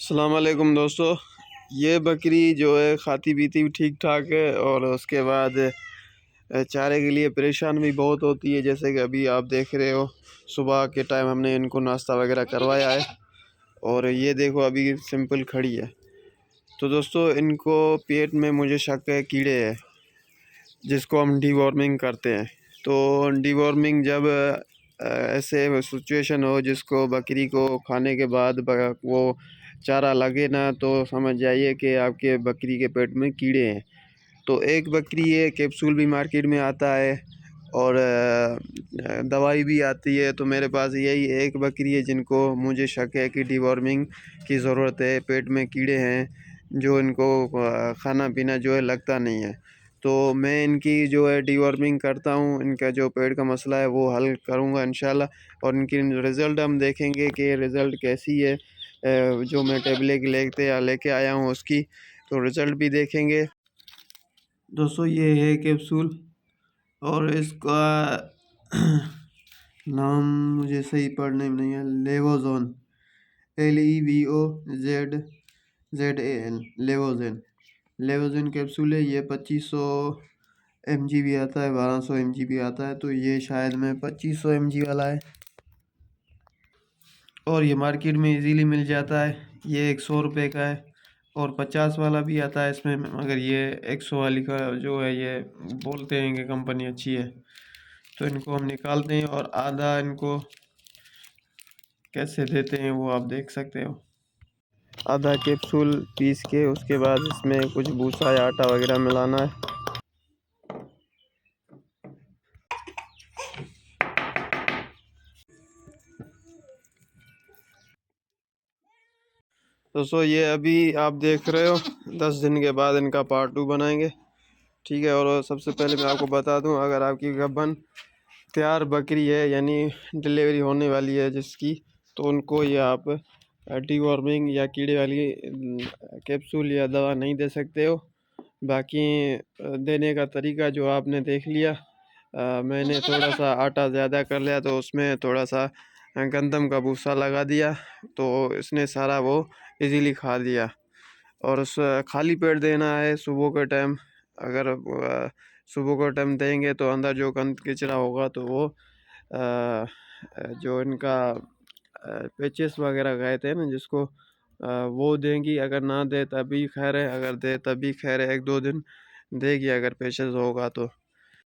अस्सलाम वालेकुम दोस्तों। ये बकरी जो है खाती पीती भी ठीक ठाक है और उसके बाद चारे के लिए परेशान भी बहुत होती है। जैसे कि अभी आप देख रहे हो, सुबह के टाइम हमने इनको नाश्ता वगैरह करवाया है और ये देखो अभी सिंपल खड़ी है। तो दोस्तों इनको पेट में मुझे शक है कीड़े हैं, जिसको हम डीवॉर्मिंग करते हैं। तो डीवॉर्मिंग जब ऐसे सिचुएशन हो जिसको बकरी को खाने के बाद वो चारा लगे ना, तो समझ जाइए कि आपके बकरी के पेट में कीड़े हैं। तो एक बकरी है, कैप्सूल भी मार्केट में आता है और दवाई भी आती है। तो मेरे पास यही एक बकरी है जिनको मुझे शक है कि डीवॉर्मिंग की ज़रूरत है। पेट में कीड़े हैं जो इनको खाना पीना जो है लगता नहीं है। तो मैं इनकी जो है डीवॉर्मिंग करता हूँ, इनका जो पेट का मसला है वो हल करूँगा इंशाल्लाह। और इनकी रिज़ल्ट हम देखेंगे कि रिज़ल्ट कैसी है। जो मैं टेबलेट लेके आया हूँ उसकी तो रिज़ल्ट भी देखेंगे। दोस्तों ये है कैप्सूल और इसका नाम मुझे सही पढ़ने में नहीं है। लेवोज़ोन, LEVOZZAN, लेवोज़न कैप्सूल है। ये 2500 mg भी आता है, 1200 mg भी आता है। तो ये शायद में 2500 mg वाला है और ये मार्केट में इजीली मिल जाता है। ये 100 रुपये का है और 50 वाला भी आता है इसमें, मगर ये 100 वाली का जो है ये बोलते हैं कि कंपनी अच्छी है। तो इनको हम निकालते हैं और आधा इनको कैसे देते हैं वो आप देख सकते हो। आधा कैप्सूल पीस के उसके बाद इसमें कुछ भूसा या आटा वगैरह मिलाना है। दोस्तों ये अभी आप देख रहे हो, 10 दिन के बाद इनका पार्ट 2 बनाएंगे, ठीक है। और सबसे पहले मैं आपको बता दूं, अगर आपकी गबन तैयार बकरी है यानी डिलीवरी होने वाली है जिसकी, तो उनको ये आप डीवॉर्मिंग या कीड़े वाली कैप्सूल या दवा नहीं दे सकते हो। बाकी देने का तरीका जो आपने देख लिया। मैंने थोड़ा सा आटा ज़्यादा कर लिया तो उसमें थोड़ा सा गंदम का भूसा लगा दिया, तो इसने सारा वो इजीली खा लिया। और उस खाली पेट देना है सुबह के टाइम। अगर सुबह के टाइम देंगे तो अंदर जो गंद कचरा होगा तो वो जो इनका पेचेस वगैरह कहते हैं ना जिसको, वो देंगी। अगर ना दे तभी खैर है, अगर दे तभी खैर है। 1-2 दिन देगी अगर पेचेस होगा तो।